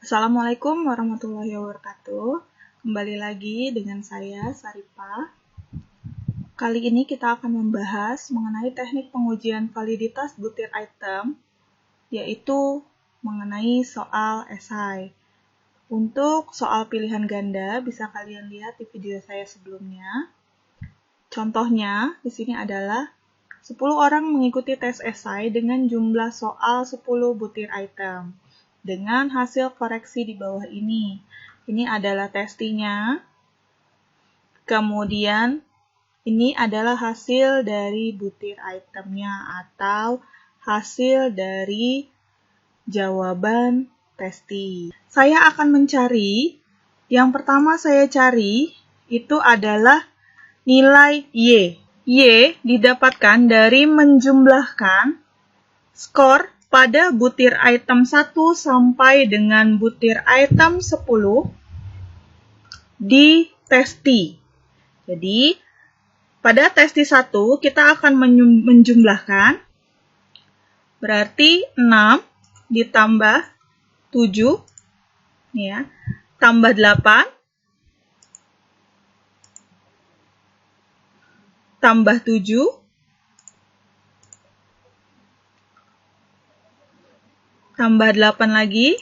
Assalamualaikum warahmatullahi wabarakatuh. Kembali lagi dengan saya, Saripa. Kali ini kita akan membahas mengenai teknik pengujian validitas butir item, yaitu mengenai soal esai. Untuk soal pilihan ganda, bisa kalian lihat di video saya sebelumnya. Contohnya, di sini adalah 10 orang mengikuti tes esai dengan jumlah soal 10 butir item. Dengan hasil koreksi di bawah ini. Ini adalah testinya. Kemudian, ini adalah hasil dari butir itemnya atau hasil dari jawaban testi. Saya akan mencari, yang pertama saya cari itu adalah nilai Y. Y didapatkan dari menjumlahkan skor pada butir item 1 sampai dengan butir item 10 di testi. Jadi, pada testi 1 kita akan menjumlahkan, berarti 6 ditambah 7, ya, tambah 8, tambah 7, tambah 8 lagi,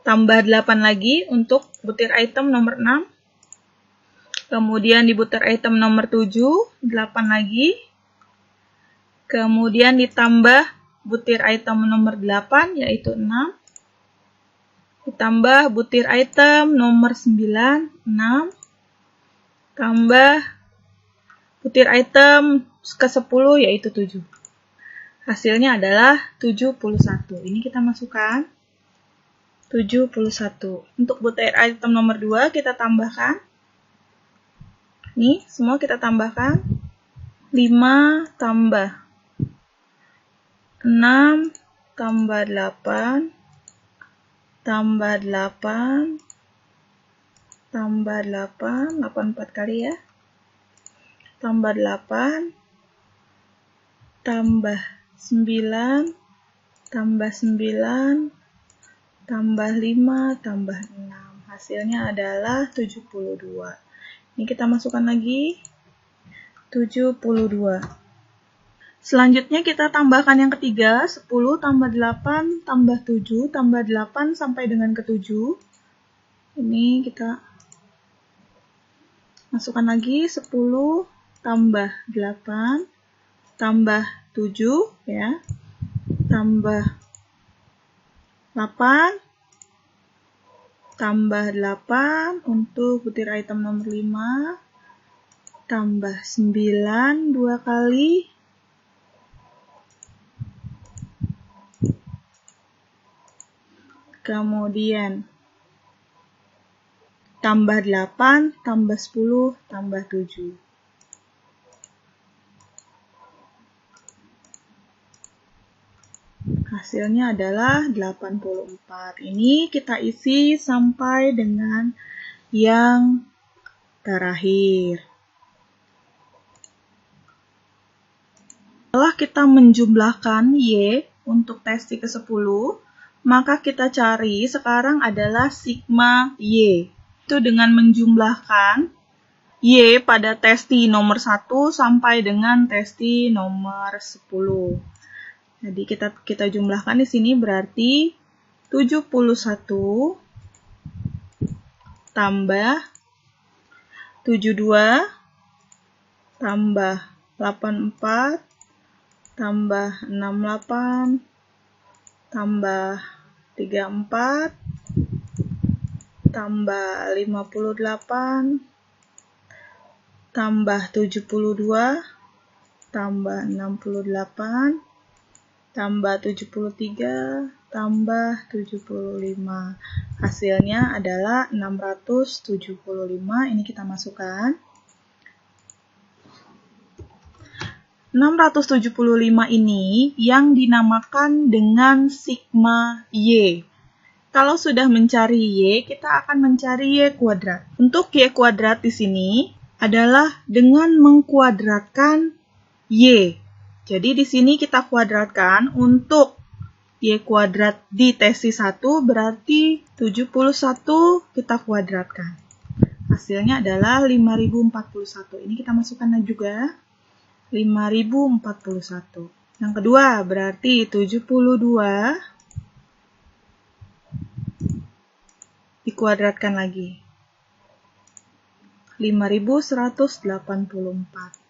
tambah 8 lagi untuk butir item nomor 6. Kemudian di butir item nomor 7, 8 lagi. Kemudian ditambah butir item nomor 8, yaitu 6. Ditambah butir item nomor 9, 6. Tambah butir item ke-10, yaitu 7. Hasilnya adalah 71. Ini kita masukkan 71. Untuk butir item nomor 2 kita tambahkan. Nih, semua kita tambahkan. 5 tambah 6 tambah 8 tambah 8 tambah 8, 84 kali ya. Tambah 8 tambah 9 tambah 9 tambah 5 tambah 6. Hasilnya adalah 72. Ini kita masukkan lagi 72. Selanjutnya kita tambahkan yang ketiga, 10 tambah 8 tambah 7 tambah 8 sampai dengan ke-7. Ini kita masukkan lagi 10 tambah 8 tambah 7, ya, tambah 8 tambah 8 untuk butir item nomor 5, tambah 9 2 kali, kemudian tambah 8 tambah 10 tambah 7. Hasilnya adalah 84. Ini kita isi sampai dengan yang terakhir. Setelah kita menjumlahkan Y untuk testi ke-10, maka kita cari sekarang adalah sigma Y. Itu dengan menjumlahkan Y pada testi nomor 1 sampai dengan testi nomor 10. Jadi kita jumlahkan di sini berarti 71 tambah 72 tambah 84 tambah 68 tambah 34 tambah 58 tambah 72 tambah 68 tambah 73, tambah 75. Hasilnya adalah 675. Ini kita masukkan. 675 ini yang dinamakan dengan sigma Y. Kalau sudah mencari Y, kita akan mencari Y kuadrat. Untuk Y kuadrat di sini adalah dengan mengkuadratkan Y. Jadi di sini kita kuadratkan untuk Y kuadrat di Tesi 1 berarti 71 kita kuadratkan. Hasilnya adalah 5041. Ini kita masukkan juga. 5041. Yang kedua berarti 72 dikuadratkan lagi. 5184.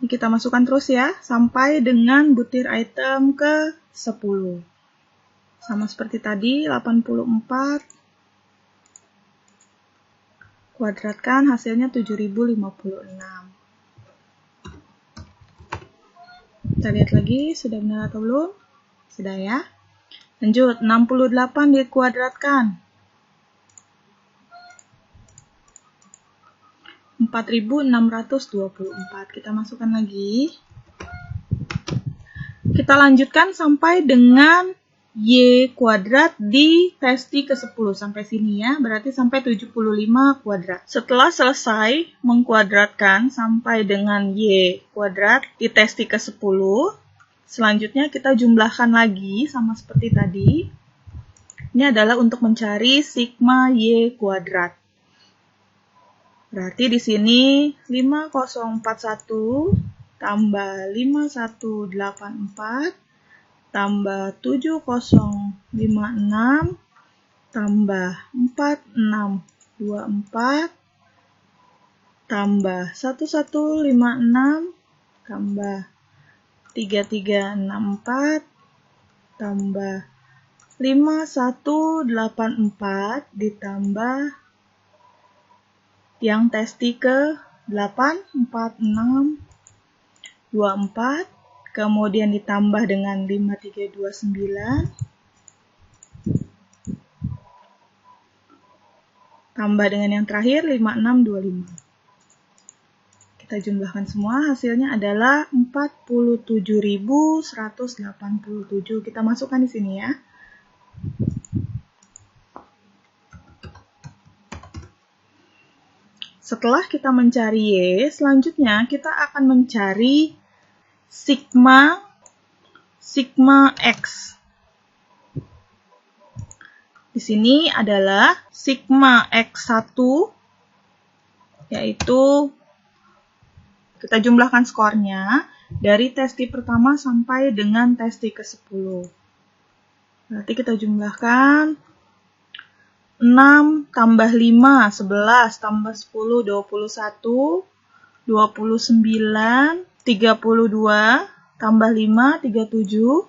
Ini kita masukkan terus ya, sampai dengan butir item ke 10. Sama seperti tadi, 84. Kuadratkan, hasilnya 7056. Kita lihat lagi, sudah benar atau belum? Sudah ya. Lanjut, 68 dikuadratkan. 4624. Kita masukkan lagi. Kita lanjutkan sampai dengan Y kuadrat di Testi ke-10. Sampai sini ya, berarti sampai 75 kuadrat. Setelah selesai mengkuadratkan sampai dengan Y kuadrat di Testi ke-10, selanjutnya kita jumlahkan lagi sama seperti tadi. Ini adalah untuk mencari sigma Y kuadrat. Berarti di sini 5041 tambah 5184 tambah 7056 tambah 4624 tambah 1156 tambah 3364 tambah 5184 ditambah yang Testi ke-8, 4624, kemudian ditambah dengan 5329, tambah dengan yang terakhir 5625. Kita jumlahkan semua, hasilnya adalah 47.187. Kita masukkan di sini ya. Setelah kita mencari Y, selanjutnya kita akan mencari sigma X. Di sini adalah sigma X1, yaitu kita jumlahkan skornya dari Testi pertama sampai dengan Testi ke-10. Berarti kita jumlahkan 6 tambah 5, 11, tambah 10, 21, 29, 32, tambah 5, 37,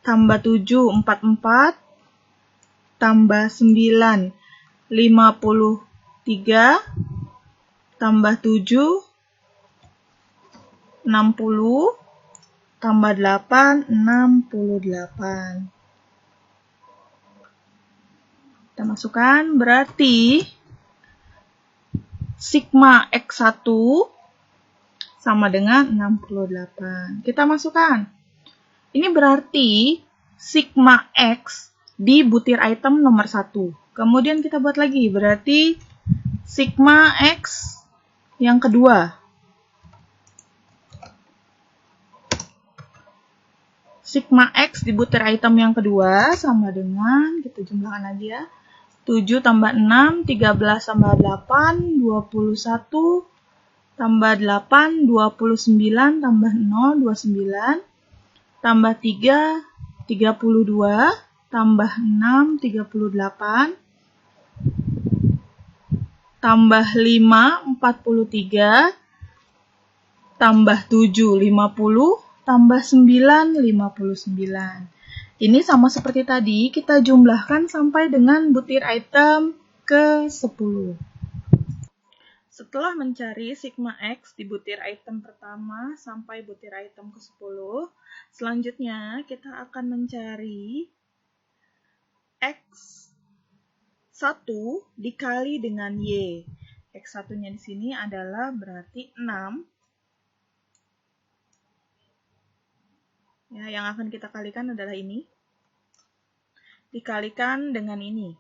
tambah 7, 44, tambah 9, 53, tambah 7, 60, tambah 8, 68. Kita masukkan, berarti sigma X1 sama dengan 68. Kita masukkan. Ini berarti sigma X di butir item nomor 1. Kemudian kita buat lagi, berarti sigma X yang kedua. Sigma X di butir item yang kedua sama dengan, kita jumlahkan lagi ya, 7 tambah 6, 13 tambah 8, 21, tambah 8, 29, tambah 0, 29, tambah 3, 32, tambah 6, 38, tambah 5, 43, tambah 7, 50, tambah 9, 59. Ini sama seperti tadi, kita jumlahkan sampai dengan butir item ke-10. Setelah mencari sigma X di butir item pertama sampai butir item ke-10, selanjutnya kita akan mencari X1 dikali dengan Y. X1-nya di sini adalah berarti 6. Ya, yang akan kita kalikan adalah ini. Dikalikan dengan ini.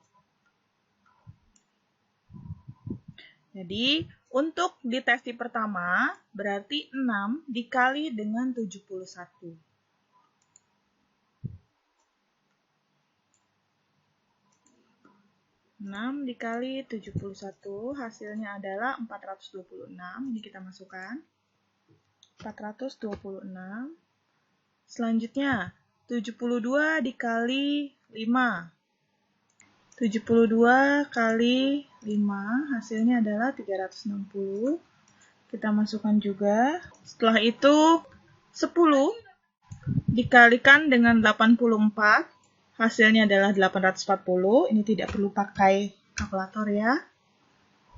Jadi, Untuk di testi pertama, berarti 6 dikali dengan 71. 6 dikali 71, hasilnya adalah 426. Ini kita masukkan. 426. Selanjutnya, 72 dikali 5. 72 kali 5, hasilnya adalah 360. Kita masukkan juga. Setelah itu, 10 dikalikan dengan 84. Hasilnya adalah 840. Ini tidak perlu pakai kalkulator ya.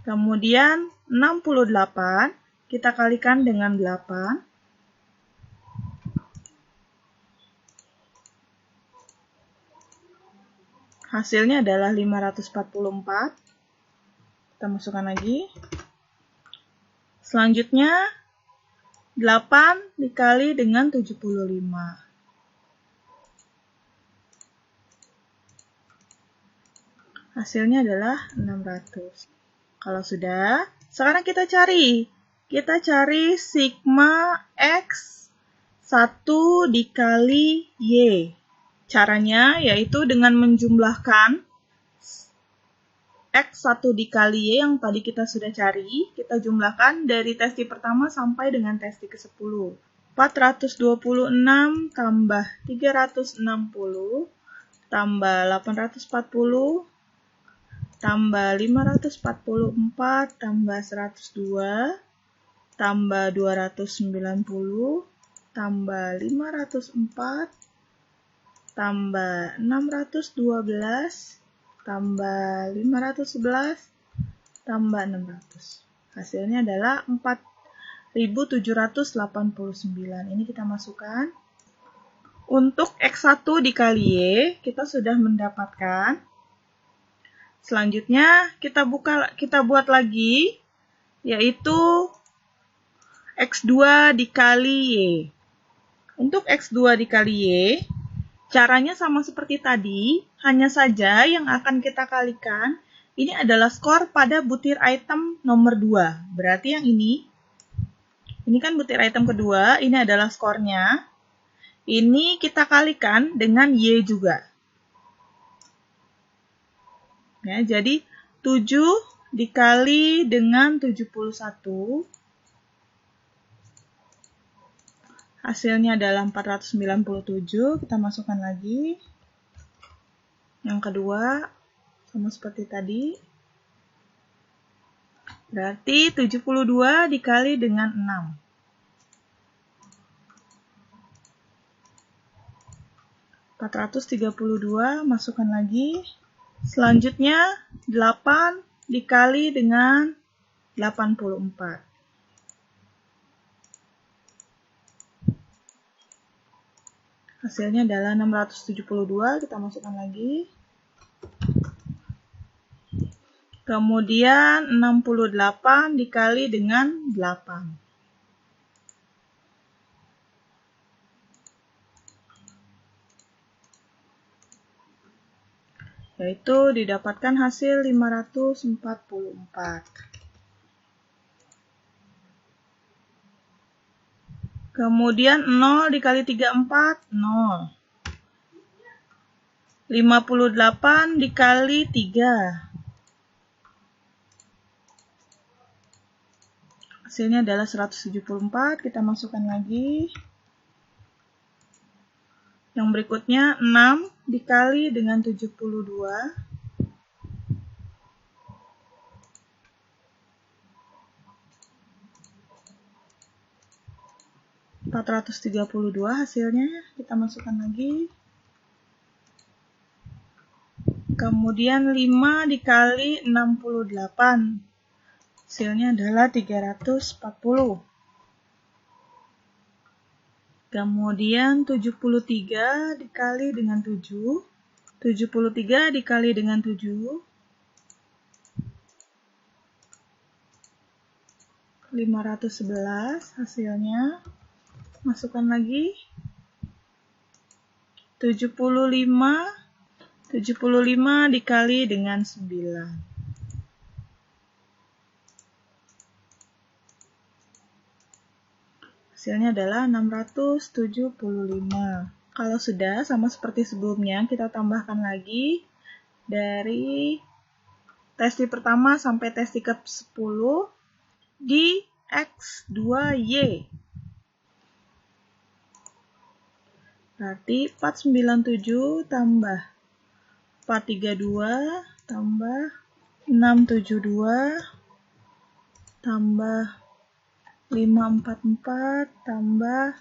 Kemudian 68 kita kalikan dengan 8. Hasilnya adalah 544. Kita masukkan lagi. Selanjutnya 8 dikali dengan 75. Hasilnya adalah 600. Kalau sudah, sekarang kita cari. Kita cari sigma X 1 dikali Y. Caranya yaitu dengan menjumlahkan X1 dikali Y yang tadi kita sudah cari, kita jumlahkan dari testi pertama sampai dengan testi ke-10. 426 tambah 360 tambah 840 tambah 544 tambah 102 tambah 290 tambah 504 tambah 612 tambah 511 tambah 600. Hasilnya adalah 4.789. Ini kita masukkan. Untuk X1 dikali Y, kita sudah mendapatkan. Selanjutnya, kita buat lagi, yaitu X2 dikali Y. Untuk X2 dikali Y, caranya sama seperti tadi, hanya saja yang akan kita kalikan, ini adalah skor pada butir item nomor 2. Berarti yang ini kan butir item kedua, ini adalah skornya. Ini kita kalikan dengan Y juga. Ya, jadi 7 dikali dengan 71. Hasilnya adalah 497, kita masukkan lagi. Yang kedua, sama seperti tadi. Berarti 72 dikali dengan 6. 432, masukkan lagi. Selanjutnya, 8 dikali dengan 84. Hasilnya adalah 672, kita masukkan lagi. Kemudian 68 dikali dengan 8. Yaitu didapatkan hasil 544. Kemudian 0 dikali 34, 0. 58 dikali 3. Hasilnya adalah 174, kita masukkan lagi. Yang berikutnya 6 dikali dengan 72. 432 hasilnya, kita masukkan lagi. Kemudian 5 dikali 68. Hasilnya adalah 340. Kemudian 73 dikali dengan 7. 73 dikali dengan 7. 511 hasilnya. Masukkan lagi. 75 dikali dengan 9. Hasilnya adalah 675. Kalau sudah, sama seperti sebelumnya, kita tambahkan lagi dari testi pertama sampai testi ke-10 di X2Y. Berarti 497 tambah 432 tambah 672 tambah 544 tambah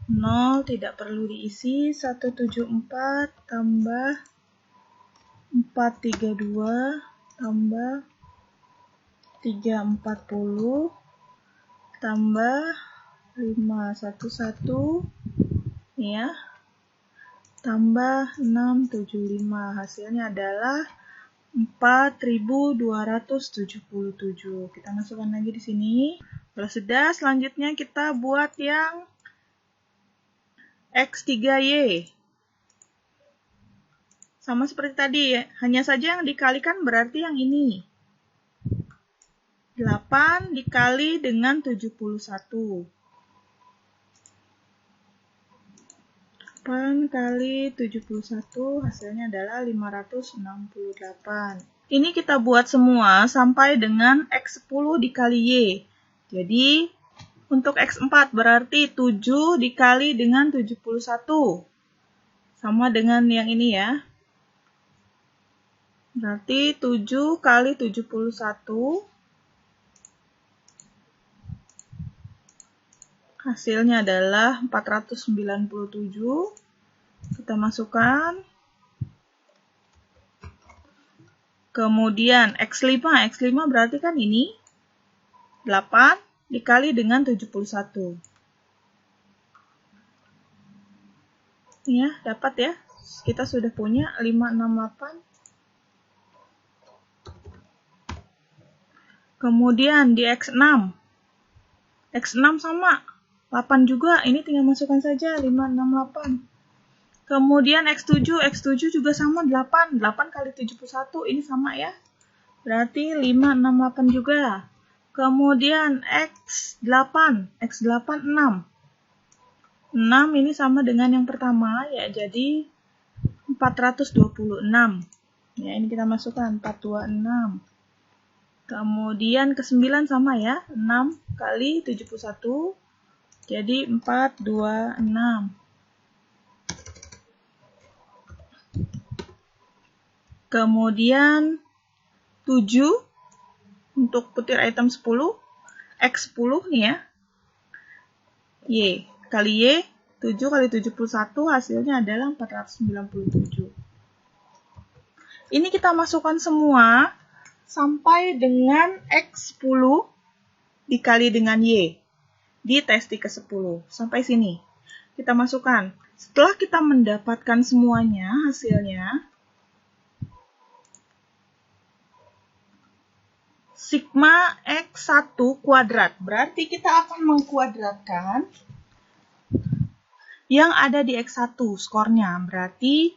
0 tidak perlu diisi, 174 tambah 432 tambah 340 tambah 511 ya, tambah 675. Hasilnya adalah 4277. Kita masukkan lagi di sini. Kalau sudah, selanjutnya kita buat yang X3Y. Sama seperti tadi, hanya saja yang dikalikan berarti yang ini. 8 dikali dengan 71. 8 kali 71 hasilnya adalah 568. Ini kita buat semua sampai dengan X10 dikali Y. Jadi, untuk X4 berarti 7 dikali dengan 71. Sama dengan yang ini ya. Berarti 7 kali 71. Hasilnya adalah 497. Kita masukkan. Kemudian X5 berarti kan ini 8 dikali dengan 71. Ya, dapat ya. Kita sudah punya 568. Kemudian di X6. X6 sama 8 juga, ini tinggal masukkan saja 568. Kemudian X7 juga sama 8 kali 71, ini sama ya. Berarti 568 juga. Kemudian X8 6. 6 ini sama dengan yang pertama ya, jadi 426. Ya, ini kita masukkan 426. Kemudian ke-9 sama ya, 6 kali 71. Jadi 426. Kemudian 7 untuk butir item 10. X10 nih ya. Y kali Y, 7 kali 71 hasilnya adalah 497. Ini kita masukkan semua sampai dengan X10 dikali dengan Y. Di testi ke-10. Sampai sini. Kita masukkan. Setelah kita mendapatkan semuanya, hasilnya, sigma X1 kuadrat. Berarti kita akan mengkuadratkan yang ada di X1, skornya. Berarti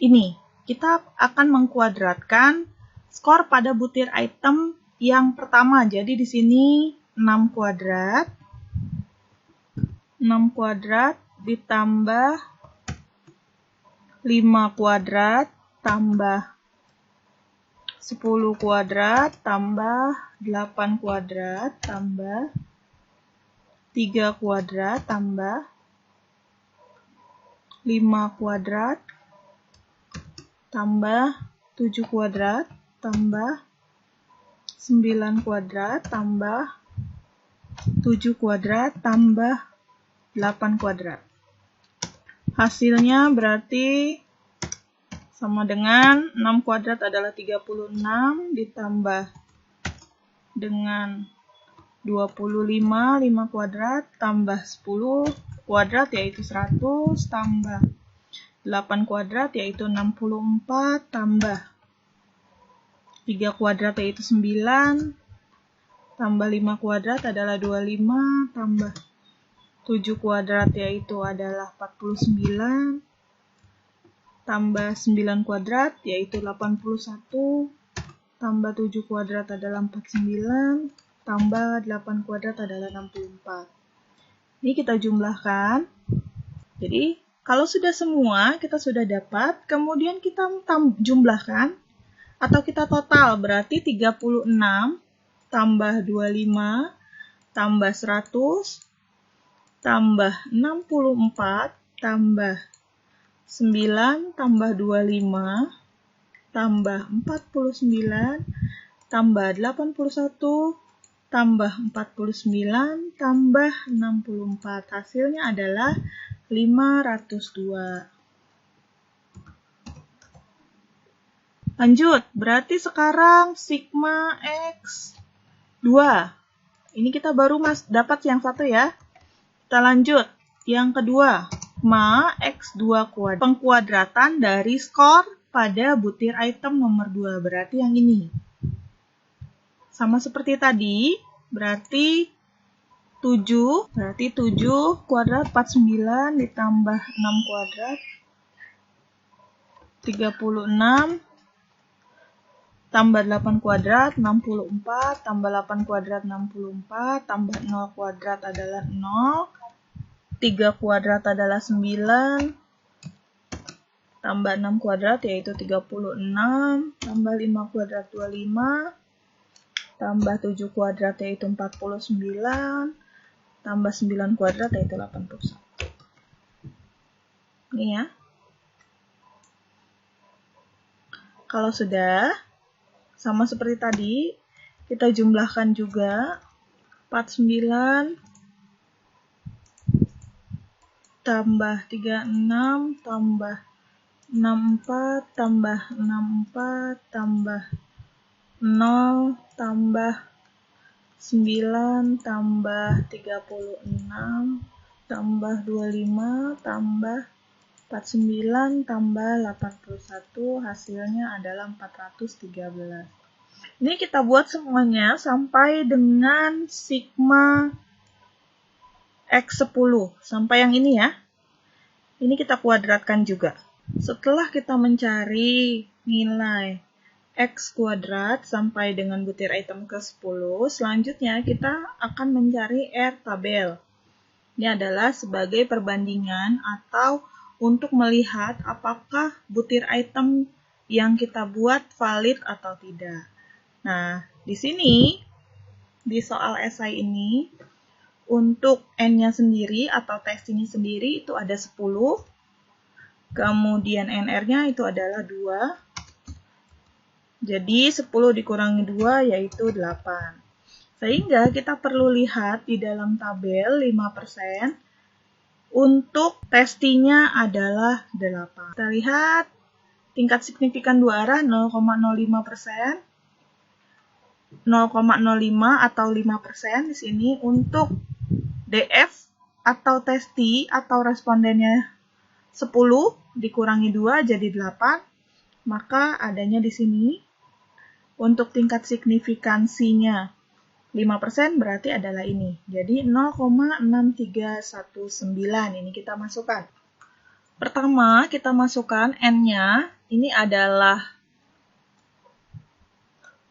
ini. Kita akan mengkuadratkan skor pada butir item yang pertama. Jadi di sini 6 kuadrat. 6 kuadrat ditambah 5 kuadrat tambah 10 kuadrat tambah 8 kuadrat tambah 3 kuadrat tambah 5 kuadrat tambah 7 kuadrat tambah 9 kuadrat tambah 7 kuadrat tambah 8 kuadrat. Hasilnya berarti sama dengan 6 kuadrat adalah 36 ditambah dengan 25, 5 kuadrat tambah 10 kuadrat yaitu 100 tambah 8 kuadrat yaitu 64 tambah 3 kuadrat yaitu 9 tambah 5 kuadrat adalah 25 tambah 7 kuadrat yaitu adalah 49 tambah 9 kuadrat yaitu 81 tambah 7 kuadrat adalah 49 tambah 8 kuadrat adalah 64. Ini kita jumlahkan. Jadi, kalau sudah semua, kita sudah dapat, kemudian kita jumlahkan, atau kita total, berarti 36 tambah 25 tambah 100 tambah 64 tambah 9 tambah 25 tambah 49 tambah 81 tambah 49 tambah 64. Hasilnya adalah 502. Lanjut, berarti sekarang sigma X 2. Ini kita baru dapat yang satu ya. Kita lanjut. Yang kedua, sigma X2 kuadrat. Pengkuadratan dari skor pada butir item nomor 2. Berarti yang ini. Sama seperti tadi, berarti 7. Berarti 7 kuadrat 49 ditambah 6 kuadrat 36 tambah 8 kuadrat 64 tambah 8 kuadrat 64 tambah 0 kuadrat adalah 0, 3 kuadrat adalah 9 tambah 6 kuadrat yaitu 36 tambah 5 kuadrat 25 tambah 7 kuadrat yaitu 49 tambah 9 kuadrat yaitu 81. Ini ya. Kalau sudah sama seperti tadi, kita jumlahkan juga 49 tambah 36 tambah 64 tambah 64 tambah 0 tambah 9 tambah 36 tambah 25 tambah 49 tambah 81, hasilnya adalah 413. Ini kita buat semuanya sampai dengan sigma X10, sampai yang ini ya. Ini kita kuadratkan juga. Setelah kita mencari nilai X kuadrat sampai dengan butir item ke-10, selanjutnya kita akan mencari R tabel. Ini adalah sebagai perbandingan atau untuk melihat apakah butir item yang kita buat valid atau tidak. Nah, di sini, di soal esai ini, untuk N-nya sendiri atau testingnya sendiri itu ada 10, kemudian NR-nya itu adalah 2, jadi 10 dikurangi 2 yaitu 8. Sehingga kita perlu lihat di dalam tabel 5%, untuk testingnya adalah 8. Kita lihat tingkat signifikan dua arah 0,05%, 0,05 atau 5% di sini. Untuk DF atau testi atau respondennya 10 dikurangi 2 jadi 8, maka adanya di sini. Untuk tingkat signifikansinya 5% berarti adalah ini. Jadi 0,6319 ini kita masukkan. Pertama kita masukkan N-nya. Ini adalah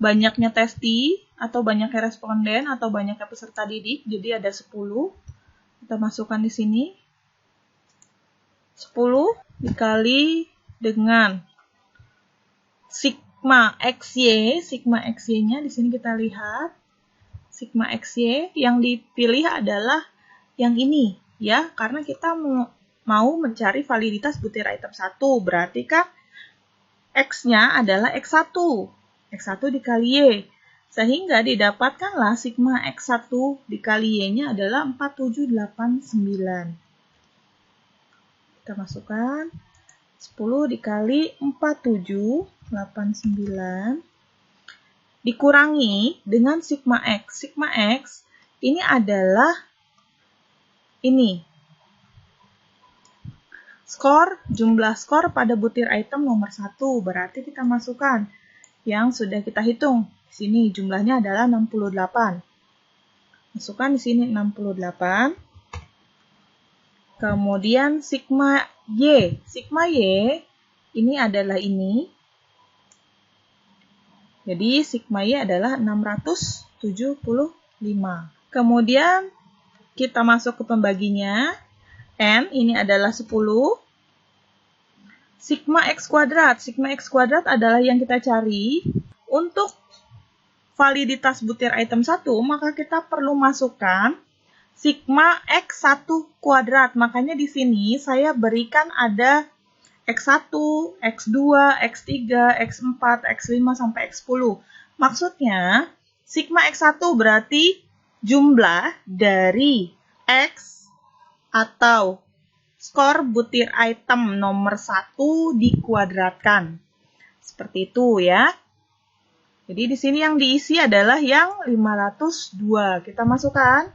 banyaknya testi atau banyaknya responden atau banyaknya peserta didik. Jadi ada 10. Kita masukkan di sini. 10 dikali dengan sigma XY. Sigma XY-nya di sini kita lihat. Sigma XY yang dipilih adalah yang ini ya, karena kita mau mencari validitas butir item 1, berarti kan X-nya adalah X1. X1 dikali Y, sehingga didapatkanlah sigma X1 dikali Y-nya adalah 4789. Kita masukkan 10 dikali 4789 dikurangi dengan sigma X. Sigma X ini adalah ini. Jumlah skor pada butir item nomor 1. Berarti kita masukkan yang sudah kita hitung. Di sini jumlahnya adalah 68. Masukkan di sini 68. Kemudian sigma Y. Sigma Y ini adalah ini. Jadi sigma Y adalah 671. Kemudian kita masuk ke pembaginya. N ini adalah 10. Sigma X kuadrat. Sigma X kuadrat adalah yang kita cari. Untuk validitas butir item 1, maka kita perlu masukkan sigma X1 kuadrat. Makanya di sini saya berikan ada X1, X2, X3, X4, X5, sampai X10. Maksudnya, sigma X1 berarti jumlah dari X atau skor butir item nomor 1 dikuadratkan. Seperti itu ya. Jadi di sini yang diisi adalah yang 502. Kita masukkan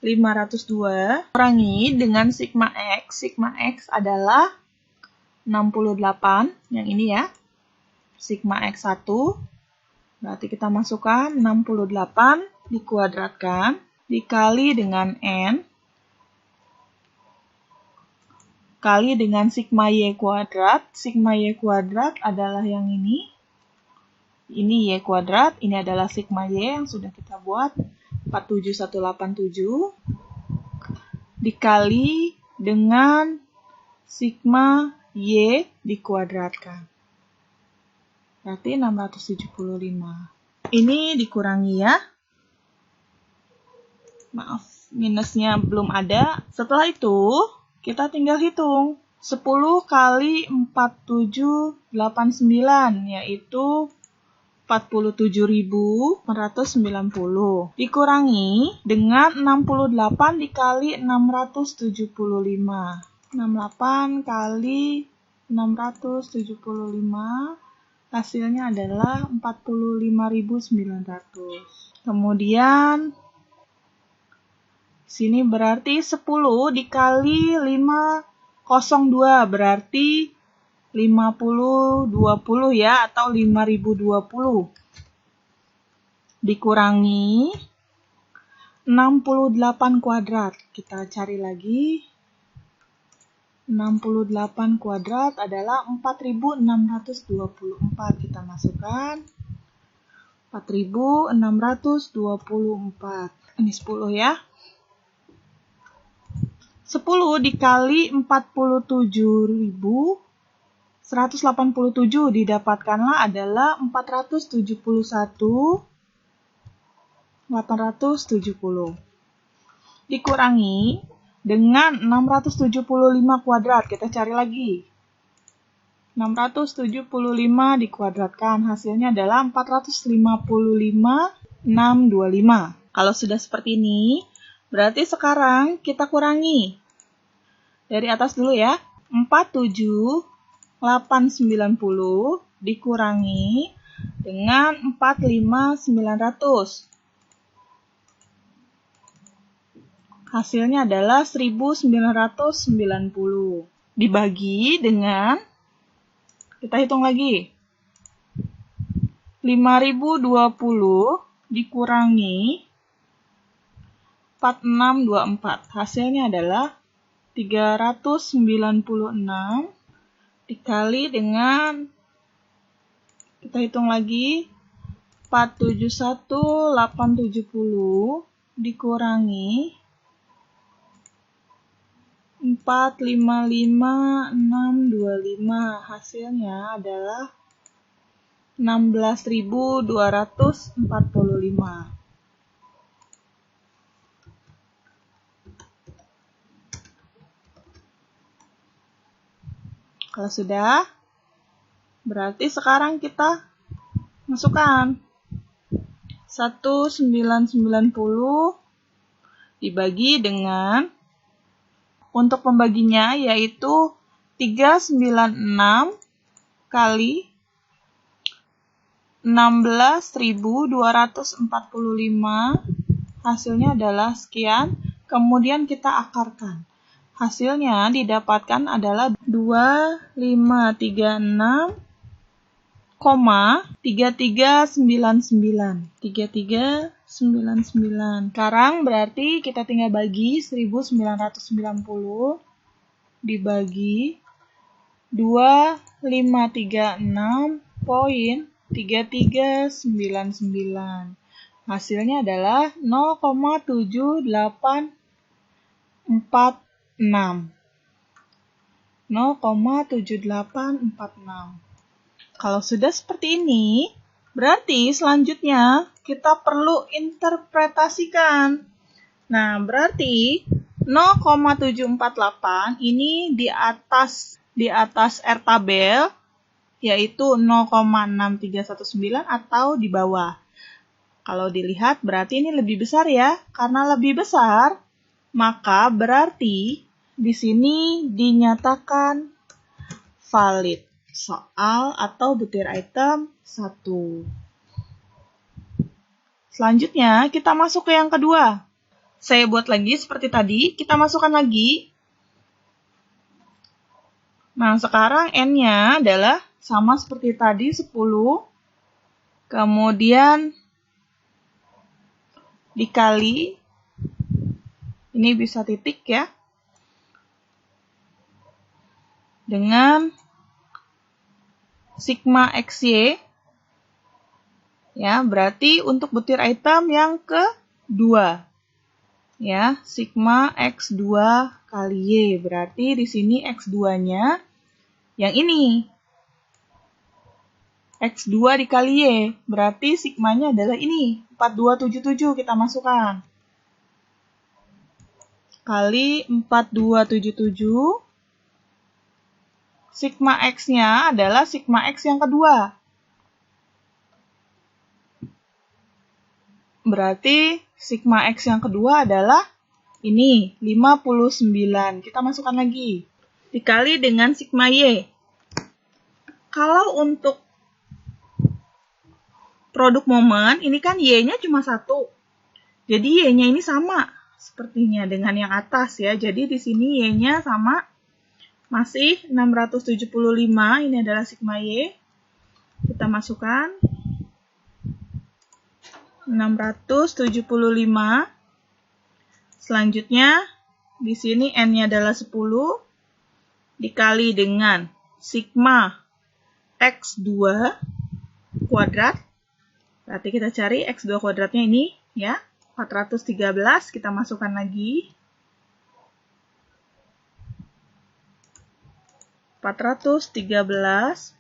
502 kurangi dengan sigma X. Sigma X adalah 68, yang ini ya. Sigma X1, berarti kita masukkan 68 dikuadratkan, dikali dengan N, kali dengan sigma Y kuadrat. Sigma Y kuadrat adalah yang ini. Ini Y kuadrat, ini adalah sigma Y yang sudah kita buat, 47187, dikali dengan sigma Y dikuadratkan. Berarti 675. Ini dikurangi ya. Maaf, minusnya belum ada. Setelah itu, kita tinggal hitung. 10 kali 4789, yaitu 47.490. Dikurangi dengan 68 dikali 675. 68 kali 675, hasilnya adalah 45.900. Kemudian sini berarti 10 dikali 502 berarti 5020 ya, atau 5020. Dikurangi 68 kuadrat. Kita cari lagi. 68 kuadrat adalah 4.624. Kita masukkan 4.624. Ini 10 ya. 10 dikali 47.187 didapatkanlah adalah 471.870. Dikurangi dengan 675 kuadrat. Kita cari lagi. 675 dikuadratkan. Hasilnya adalah 455.625. Kalau sudah seperti ini, berarti sekarang kita kurangi. Dari atas dulu ya. 47890 dikurangi dengan 45900. Hasilnya adalah 1990. Dibagi dengan, kita hitung lagi, 5020 dikurangi 4624. Hasilnya adalah 396 dikali dengan, kita hitung lagi, 471870 dikurangi 455625. Hasilnya adalah 16.245. Kalau sudah, berarti sekarang kita masukkan 1990 dibagi dengan, untuk pembaginya yaitu 396 kali 16.245. Hasilnya adalah sekian. Kemudian kita akarkan. Hasilnya didapatkan adalah 2536,3399. 3399. Sekarang berarti kita tinggal bagi 1990 dibagi 2536,3399. Hasilnya adalah 0,7846. 0,7846. Kalau sudah seperti ini, berarti selanjutnya kita perlu interpretasikan. Nah, berarti 0,748 ini di atas R tabel, yaitu 0,6319 atau di bawah. Kalau dilihat berarti ini lebih besar ya. Karena lebih besar, maka berarti di sini dinyatakan valid. Soal atau butir item 1. Selanjutnya, kita masuk ke yang kedua. Saya buat lagi seperti tadi, kita masukkan lagi. Nah, sekarang N-nya adalah sama seperti tadi, 10. Kemudian dikali, ini bisa titik ya, dengan sigma XY, ya, berarti untuk butir item yang kedua, ya, sigma X2 kali Y, berarti di sini X2-nya yang ini, X2 dikali Y, berarti sigmanya adalah ini, 4277 kita masukkan. Kali 4277, sigma X-nya adalah sigma X yang kedua. Berarti sigma X yang kedua adalah ini, 59. Kita masukkan lagi. Dikali dengan sigma Y. Kalau untuk produk momen, ini kan Y-nya cuma 1. Jadi Y-nya ini sama sepertinya dengan yang atas ya. Jadi di sini Y-nya sama. Masih 675, ini adalah sigma Y. Kita masukkan 675. Selanjutnya, di sini N-nya adalah 10, dikali dengan sigma X2 kuadrat. Berarti kita cari X2 kuadratnya ini, ya, 413, kita masukkan lagi. 413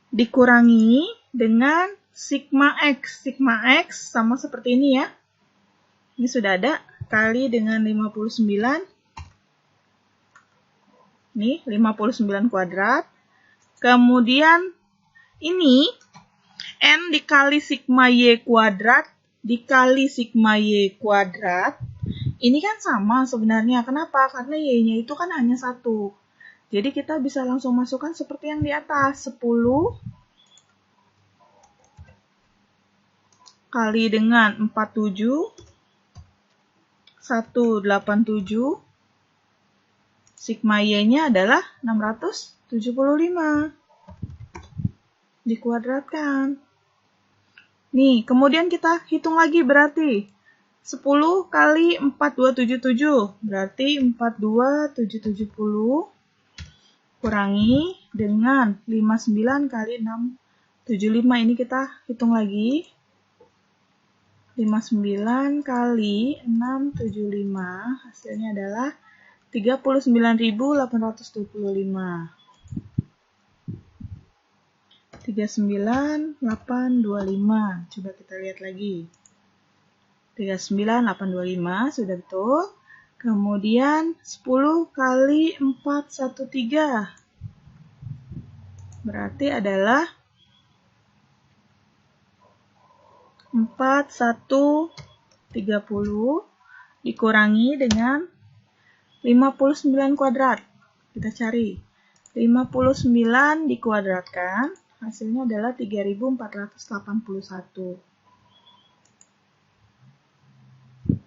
dikurangi dengan sigma X. Sigma X sama seperti ini ya. Ini sudah ada, kali dengan 59. Ini 59 kuadrat. Kemudian ini N dikali sigma Y kuadrat dikali sigma Y kuadrat. Ini kan sama sebenarnya. Kenapa? Karena Y-nya itu kan hanya 1. Jadi kita bisa langsung masukkan seperti yang di atas. 10 kali dengan 47. 187. Sigma Y-nya adalah 675. Dikuadratkan. Nih, kemudian kita hitung lagi berarti. 10 kali 4277, berarti 42770 kurangi dengan 59 kali 675, ini kita hitung lagi. 59 kali 675, hasilnya adalah 39.825. 39.825. Coba kita lihat lagi. 39.825 sudah betul. Kemudian 10 kali 413. Berarti adalah 4130 dikurangi dengan 59 kuadrat. Kita cari. 59 dikuadratkan, hasilnya adalah 3481.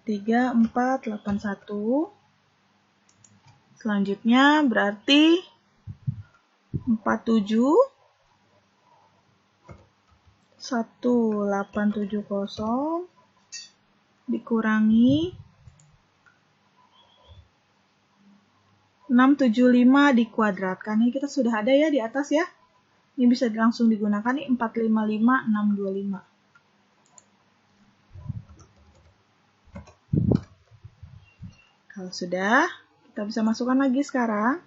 3481. Selanjutnya berarti 47 1870 dikurangi 675 dikuadratkan. Ini kita sudah ada ya di atas ya. Ini bisa langsung digunakan nih 455, 625. Kalau sudah, kita bisa masukkan lagi sekarang.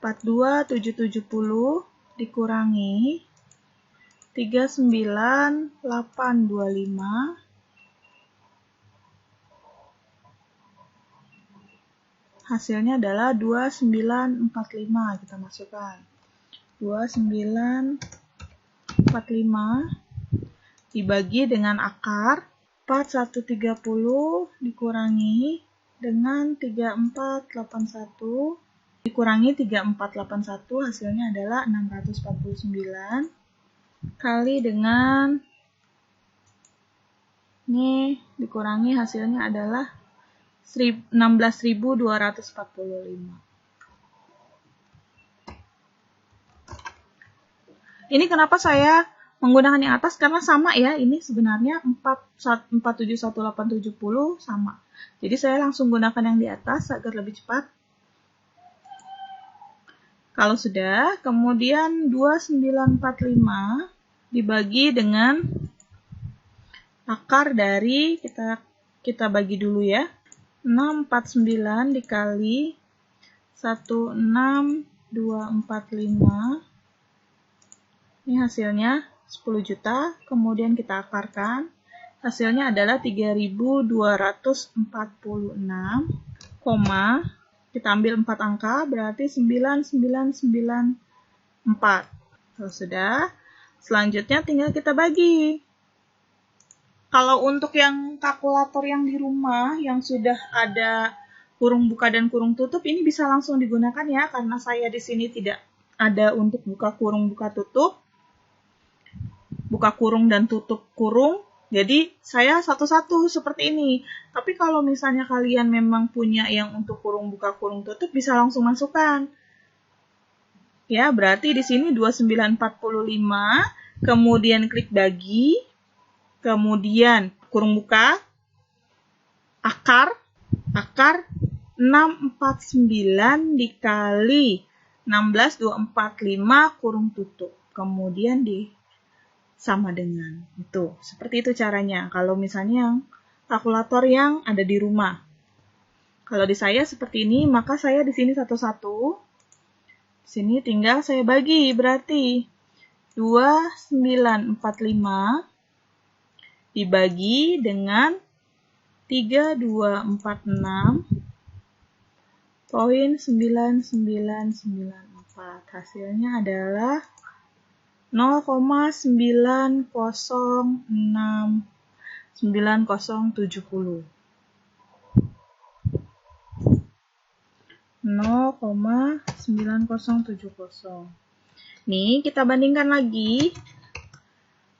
42770 dikurangi 39825. Hasilnya adalah 2945. Kita masukkan 2945 dibagi dengan akar 4130 dikurangi dengan 3481 dikurangi 3481, hasilnya adalah 649 kali dengan ini dikurangi, hasilnya adalah 16.245. Ini kenapa saya menggunakan yang atas, karena sama ya, ini sebenarnya 471.870 sama. Jadi saya langsung gunakan yang di atas agar lebih cepat. Kalau sudah, kemudian 2945 dibagi dengan akar dari, kita bagi dulu ya, 649 dikali 16245. Ini hasilnya 10 juta, kemudian kita akarkan. Hasilnya adalah 3.246, kita ambil 4 angka, berarti 9994. Kalau sudah, selanjutnya tinggal kita bagi. Kalau untuk yang kalkulator yang di rumah, yang sudah ada kurung buka dan kurung tutup, ini bisa langsung digunakan ya, karena saya di sini tidak ada untuk buka kurung, buka tutup, buka kurung dan tutup kurung. Jadi saya satu-satu seperti ini. Tapi kalau misalnya kalian memang punya yang untuk kurung buka kurung tutup, bisa langsung masukkan. Ya, berarti di sini 2945, kemudian klik bagi, kemudian kurung buka, akar 649 dikali 16245 kurung tutup. Kemudian sama dengan itu. Seperti itu caranya. Kalau misalnya yang kalkulator yang ada di rumah. Kalau di saya seperti ini, maka saya di sini satu-satu. Di sini tinggal saya bagi, berarti 2945 dibagi dengan 3246.9994. Hasilnya adalah 0,906970. 0,9070. Nih, kita bandingkan lagi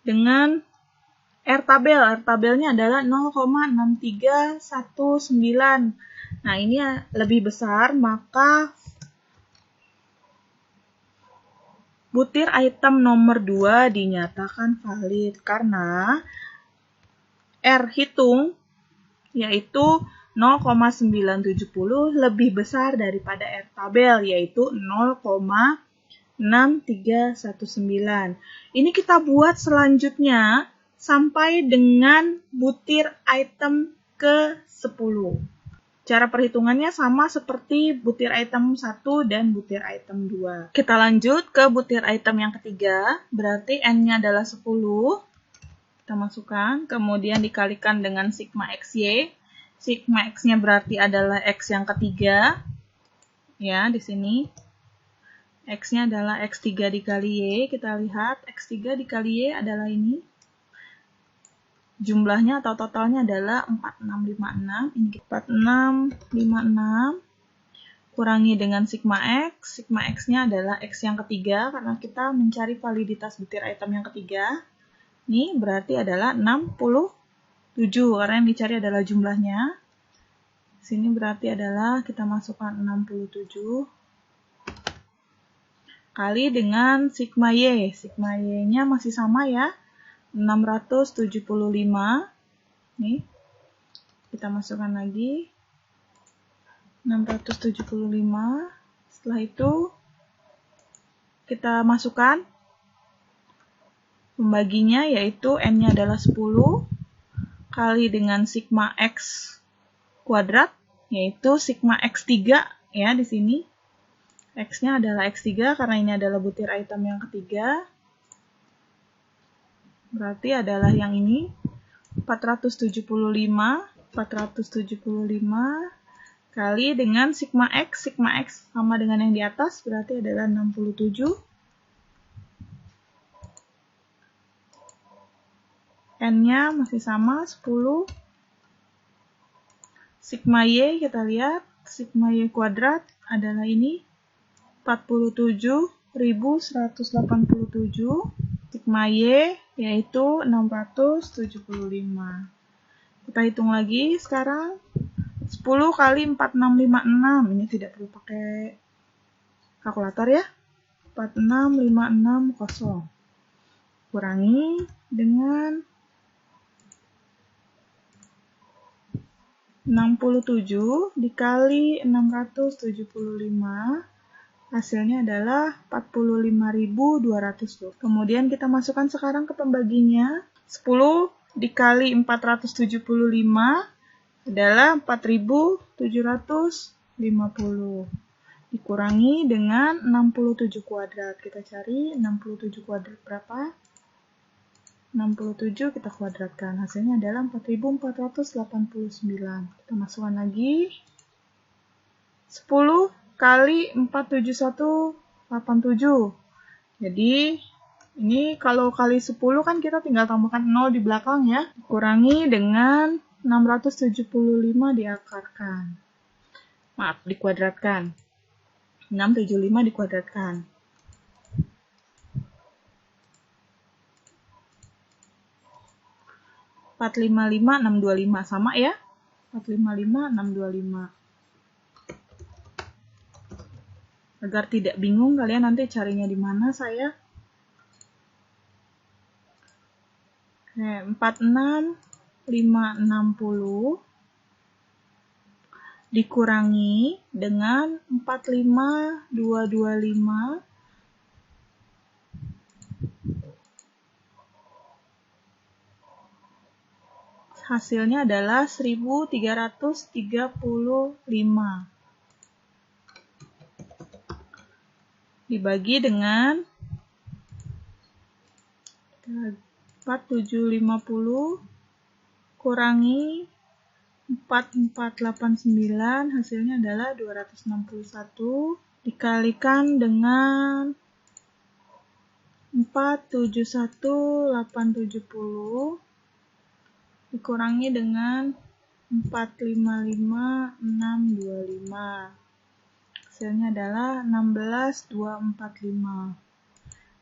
dengan R tabel. R tabelnya adalah 0,6319. Nah, ini lebih besar, maka butir item nomor 2 dinyatakan valid karena R hitung yaitu 0,970 lebih besar daripada R tabel yaitu 0,6319. Ini kita buat selanjutnya sampai dengan butir item ke-10. Cara perhitungannya sama seperti butir item 1 dan butir item 2. Kita lanjut ke butir item yang ketiga, berarti N-nya adalah 10. Kita masukkan, kemudian dikalikan dengan sigma XY. Sigma X-nya berarti adalah X yang ketiga. Ya, di sini. X-nya adalah X3 dikali Y. Kita lihat, X3 dikali Y adalah ini. Jumlahnya atau totalnya adalah 4656. Ini 4656 kurangi dengan sigma X. Sigma X-nya adalah X yang ketiga karena kita mencari validitas butir item yang ketiga. Ini berarti adalah 67 karena yang dicari adalah jumlahnya. Sini berarti adalah kita masukkan 67 kali dengan sigma Y. Sigma Y-nya masih sama ya. 675. Nih. Kita masukkan lagi. 675 Setelah itu kita masukkan pembaginya, yaitu N-nya adalah 10 kali dengan sigma X kuadrat, yaitu sigma X3 ya di sini. X-nya adalah X3 karena ini adalah butir item yang ketiga. Berarti adalah yang ini 475 kali dengan sigma X sama dengan yang di atas, berarti adalah 67. N-nya masih sama, 10. Sigma Y, kita lihat, sigma Y kuadrat adalah ini, 47.187. Sigma Y yaitu 675. Kita hitung lagi sekarang. 10 kali 4656. Ini tidak perlu pakai kalkulator ya. 46560. Kurangi dengan 67 dikali 675. Hasilnya adalah 45.200. Kemudian kita masukkan sekarang ke pembaginya. 10 dikali 475 adalah 4.750. Dikurangi dengan 67 kuadrat. Kita cari 67 kuadrat berapa? 67 kita kuadratkan. Hasilnya adalah 4.489. Kita masukkan lagi. 10 kali 47187. Jadi ini kalau kali 10 kan kita tinggal tambahkan 0 di belakang ya. Dikurangi dengan 675 diakarkan. Maaf, dikuadratkan. 675 dikuadratkan. 455,625 sama ya. 455,625. Agar tidak bingung kalian nanti carinya di mana saya. 46560 dikurangi dengan 45225 hasilnya adalah 1335 dibagi dengan 4750 kurangi 4489 hasilnya adalah 261 dikalikan dengan 471870 dikurangi dengan 455625 hasilnya adalah 16245.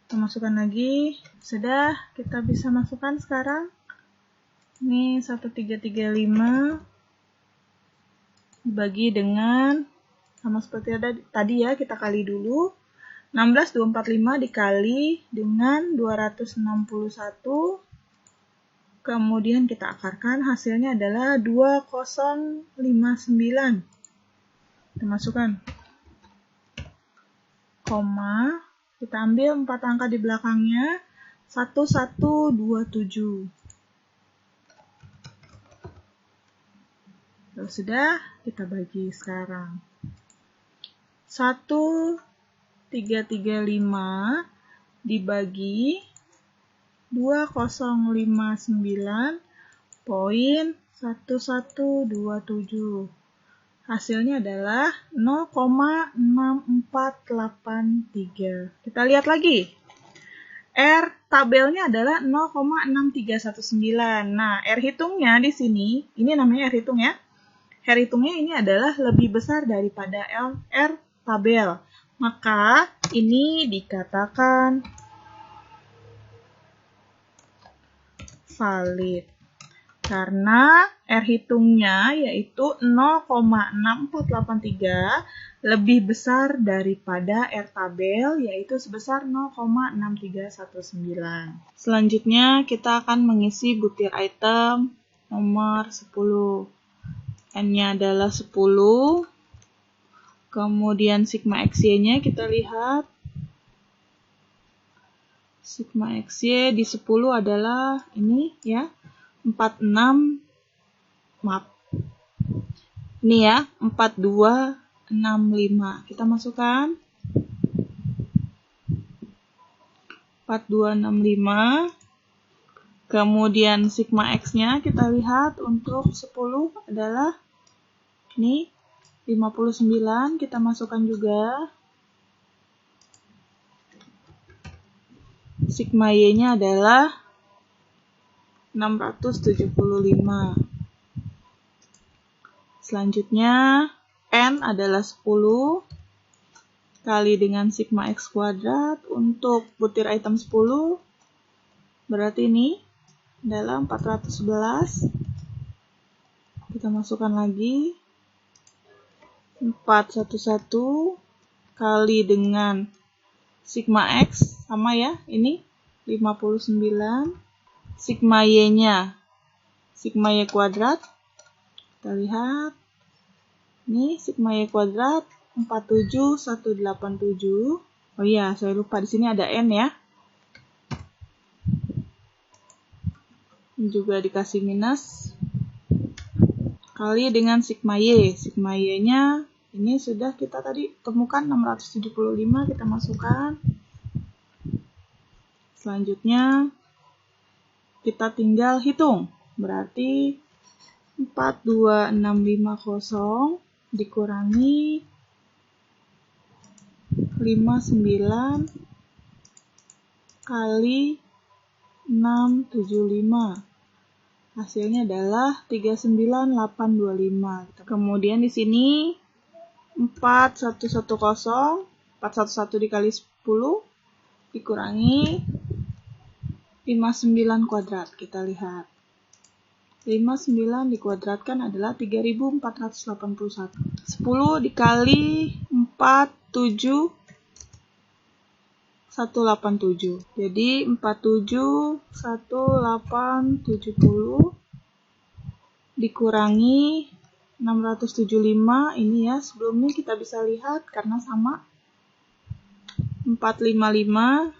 Kita masukkan lagi. Sudah, kita bisa masukkan sekarang. Ini 1335 dibagi dengan, sama seperti tadi ya, kita kali dulu. 16245 dikali dengan 261. Kemudian kita akarkan, hasilnya adalah 2059. Kita masukkan koma, kita ambil 4 angka di belakangnya, 1127. Kalau sudah, kita bagi sekarang. 1335 dibagi 2059.1127. Hasilnya adalah 0,6483. Kita lihat lagi. R tabelnya adalah 0,6319. Nah, R hitungnya di sini, ini namanya R hitung ya. R hitungnya ini adalah lebih besar daripada R tabel. Maka ini dikatakan valid. Karena R hitungnya yaitu 0,6483 lebih besar daripada R tabel yaitu sebesar 0,6319. Selanjutnya kita akan mengisi butir item nomor 10. N-nya adalah 10 Kemudian sigma XY-nya kita lihat. Sigma XY di 10 adalah ini ya, 46, maaf. Ini ya, 4265. Kita masukkan 4265. Kemudian sigma X-nya kita lihat untuk 10 adalah ini 59. Kita masukkan juga. Sigma Y-nya adalah 675. Selanjutnya, N adalah 10 kali dengan sigma X kuadrat untuk butir item 10. Berarti ini adalah 411. Kita masukkan lagi. 411 kali dengan sigma X, sama ya, ini 59. Sigma Y-nya, sigma Y kuadrat. Kita lihat. Ini sigma Y kuadrat 47187. Oh iya, saya lupa di sini ada N ya. Ini juga dikasih minus. Kali dengan sigma Y. Sigma Y-nya ini sudah kita tadi temukan 675, kita masukkan. Selanjutnya kita tinggal hitung. Berarti 42650 dikurangi 59 kali 675. Hasilnya adalah 39825. Kemudian di sini 4110, 411 dikali 10 dikurangi 59 kuadrat. Kita lihat. 59 dikuadratkan adalah 3481. 10 dikali 4, 7, 187. Jadi 471870 dikurangi 675. Ini ya, sebelumnya kita bisa lihat karena sama. 455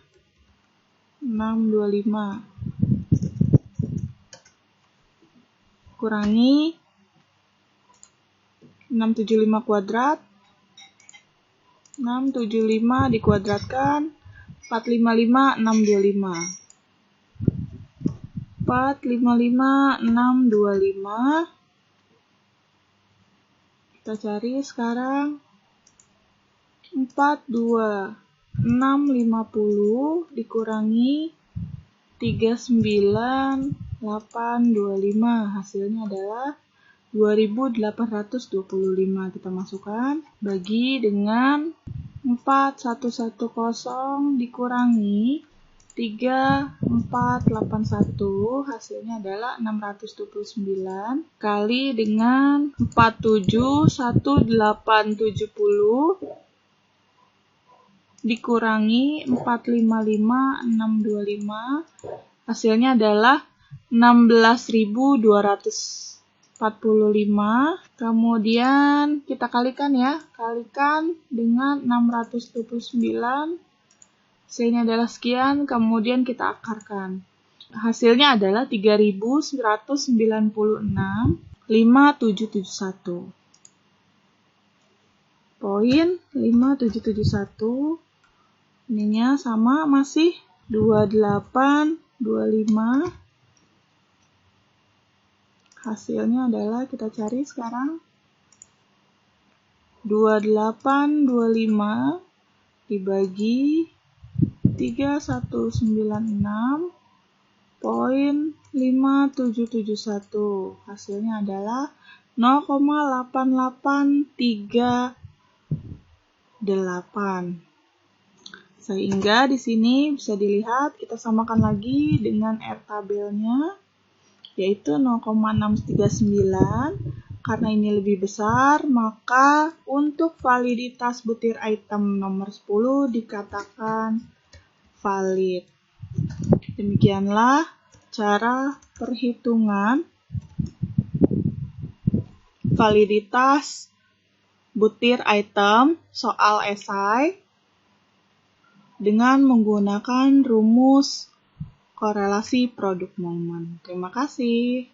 625 kurangi 675 kuadrat. 675 dikuadratkan 455 625. 455 625. Kita cari sekarang. 42650 dikurangi 39825. Hasilnya adalah 2825. Kita masukkan. Bagi dengan 4110 dikurangi 3481. Hasilnya adalah 629 kali dengan 471870 dikurangi 455625. Hasilnya adalah 16.245. Kemudian kita kalikan ya. Kalikan dengan 629. Hasilnya adalah sekian. Kemudian kita akarkan. Hasilnya adalah 3.996,5771. Poin 5771. Ininya sama masih 2825. Hasilnya adalah kita cari sekarang 2825 dibagi 3196,5771. Hasilnya adalah 0,8838. Sehingga di sini bisa dilihat kita samakan lagi dengan R tabelnya, yaitu 0,639. Karena ini lebih besar, maka untuk validitas butir item nomor 10 dikatakan valid. Demikianlah cara perhitungan validitas butir item soal esai dengan menggunakan rumus korelasi produk momen. Terima kasih.